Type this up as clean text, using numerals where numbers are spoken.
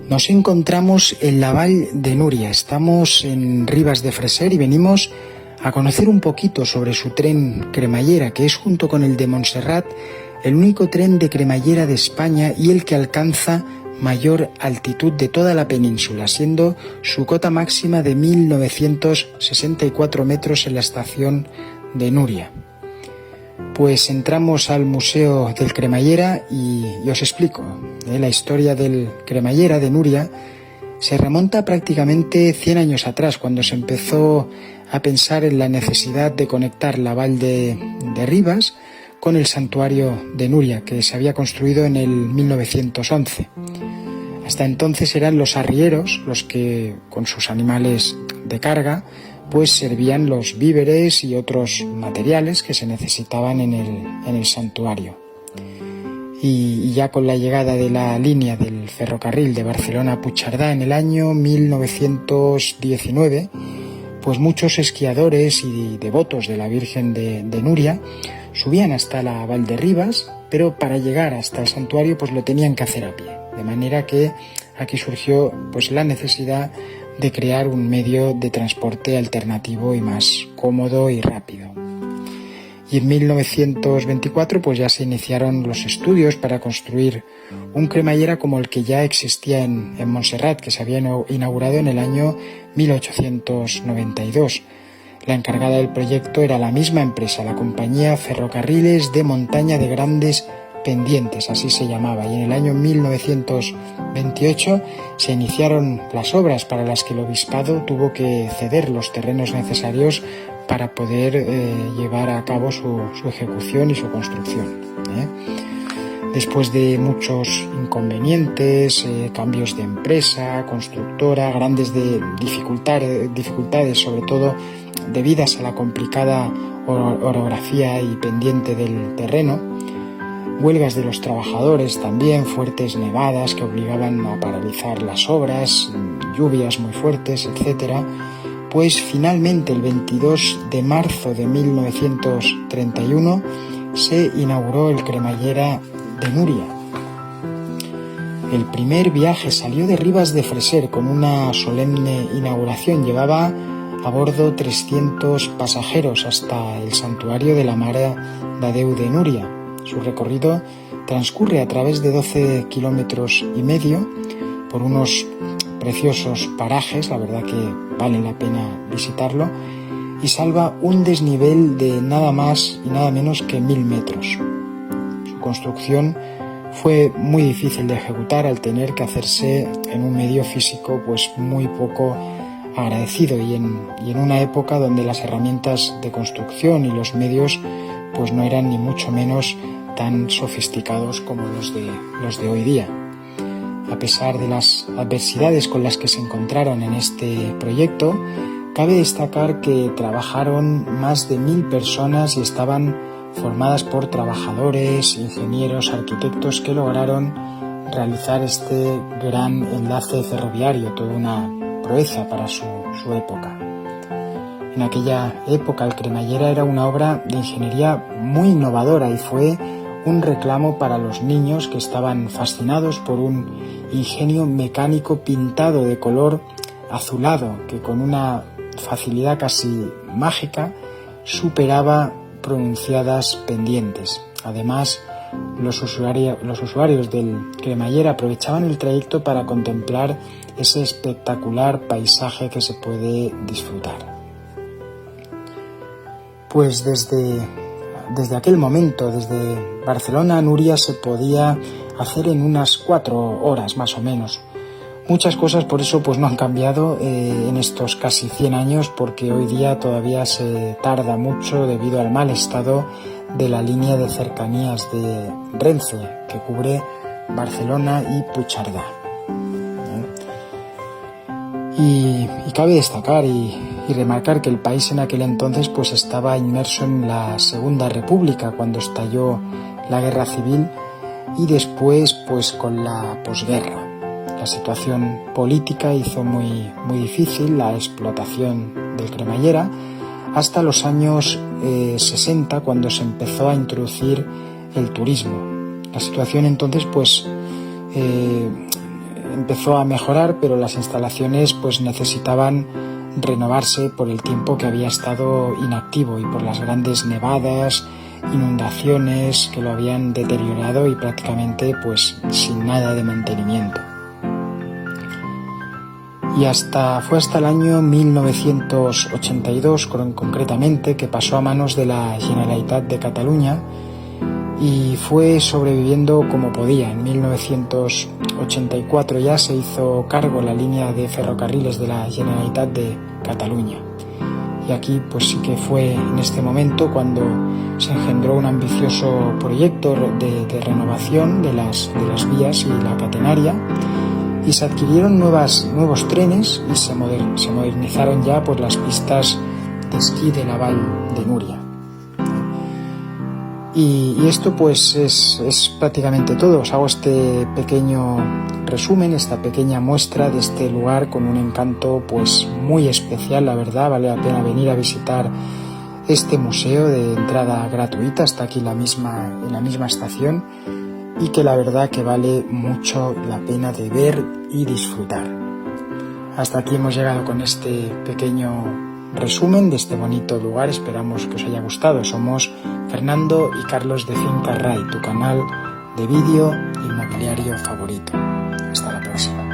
Nos encontramos en la Vall de Núria, estamos en Ribes de Freser y venimos a conocer un poquito sobre su tren cremallera, que es, junto con el de Montserrat, el único tren de cremallera de España y el que alcanza mayor altitud de toda la península, siendo su cota máxima de 1964 metros en la estación de Núria. Pues entramos al Museo del Cremallera y os explico. La historia del cremallera de Núria se remonta prácticamente 100 años atrás, cuando se empezó a pensar en la necesidad de conectar la Vall de Ribes con el santuario de Núria, que se había construido en el 1911. Hasta entonces eran los arrieros los que, con sus animales de carga, pues servían los víveres y otros materiales que se necesitaban en el santuario. Y ya con la llegada de la línea del ferrocarril de Barcelona a Puigcerdà en el año 1919, pues muchos esquiadores y devotos de la Virgen de Núria subían hasta la Vall de Ribes, pero para llegar hasta el santuario pues lo tenían que hacer a pie. De manera que aquí surgió pues la necesidad de crear un medio de transporte alternativo y más cómodo y rápido. Y en 1924 pues ya se iniciaron los estudios para construir un cremallera como el que ya existía en Montserrat, que se había inaugurado en el año 1892. La encargada del proyecto era la misma empresa, la compañía Ferrocarriles de Montaña de Grandes Pendientes, así se llamaba, y en el año 1928 se iniciaron las obras para las que el obispado tuvo que ceder los terrenos necesarios para poder llevar a cabo su ejecución y su construcción. Después de muchos inconvenientes, cambios de empresa, constructora, grandes dificultades, sobre todo debidas a la complicada orografía y pendiente del terreno, huelgas de los trabajadores también, fuertes nevadas que obligaban a paralizar las obras, lluvias muy fuertes, etc., pues finalmente el 22 de marzo de 1931 se inauguró el cremallera de Núria. El primer viaje salió de Ribes de Freser con una solemne inauguración. Llevaba a bordo 300 pasajeros hasta el santuario de la Mare de Déu de Núria. Su recorrido transcurre a través de 12 kilómetros y medio por unos preciosos parajes, la verdad que vale la pena visitarlo, y salva un desnivel de nada más y nada menos que 1000 metros. Su construcción fue muy difícil de ejecutar al tener que hacerse en un medio físico pues muy poco agradecido y en una época donde las herramientas de construcción y los medios pues no eran ni mucho menos tan sofisticados como los de hoy día. A pesar de las adversidades con las que se encontraron en este proyecto, cabe destacar que trabajaron más de 1000 personas y estaban formadas por trabajadores, ingenieros, arquitectos que lograron realizar este gran enlace ferroviario, toda una proeza para su época. En aquella época el cremallera era una obra de ingeniería muy innovadora y fue un reclamo para los niños que estaban fascinados por un ingenio mecánico pintado de color azulado que con una facilidad casi mágica superaba pronunciadas pendientes. Además, los usuarios del cremallera aprovechaban el trayecto para contemplar ese espectacular paisaje que se puede disfrutar. Pues desde aquel momento, desde Barcelona a Núria, se podía hacer en unas 4 horas más o menos. Muchas cosas por eso pues no han cambiado en estos casi 100 años, porque hoy día todavía se tarda mucho debido al mal estado de la línea de cercanías de Renfe, que cubre Barcelona y Puigcerdà. Y cabe destacar y remarcar que el país en aquel entonces pues estaba inmerso en la Segunda República, cuando estalló la Guerra Civil, y después pues con la posguerra. La situación política hizo muy difícil la explotación del cremallera hasta los años 60, cuando se empezó a introducir el turismo. La situación entonces pues empezó a mejorar, pero las instalaciones pues necesitaban renovarse por el tiempo que había estado inactivo y por las grandes nevadas, inundaciones que lo habían deteriorado y prácticamente pues sin nada de mantenimiento. Y fue hasta el año 1982 concretamente que pasó a manos de la Generalitat de Cataluña y fue sobreviviendo como podía. En 1984 ya se hizo cargo la línea de ferrocarriles de la Generalitat de Cataluña. Y aquí pues sí que fue en este momento cuando se engendró un ambicioso proyecto de renovación de las vías y la catenaria, y se adquirieron nuevos trenes y se modernizaron ya pues las pistas de esquí de la Vall de Núria. Y esto pues es prácticamente todo. Os hago este pequeño resumen, esta pequeña muestra de este lugar con un encanto pues muy especial, la verdad. Vale la pena venir a visitar este museo de entrada gratuita, está aquí en la misma estación, y que la verdad que vale mucho la pena de ver y disfrutar. Hasta aquí hemos llegado con este pequeño resumen de este bonito lugar. Esperamos que os haya gustado. Somos Fernando y Carlos de Finca Ray, tu canal de vídeo inmobiliario favorito. Hasta la próxima.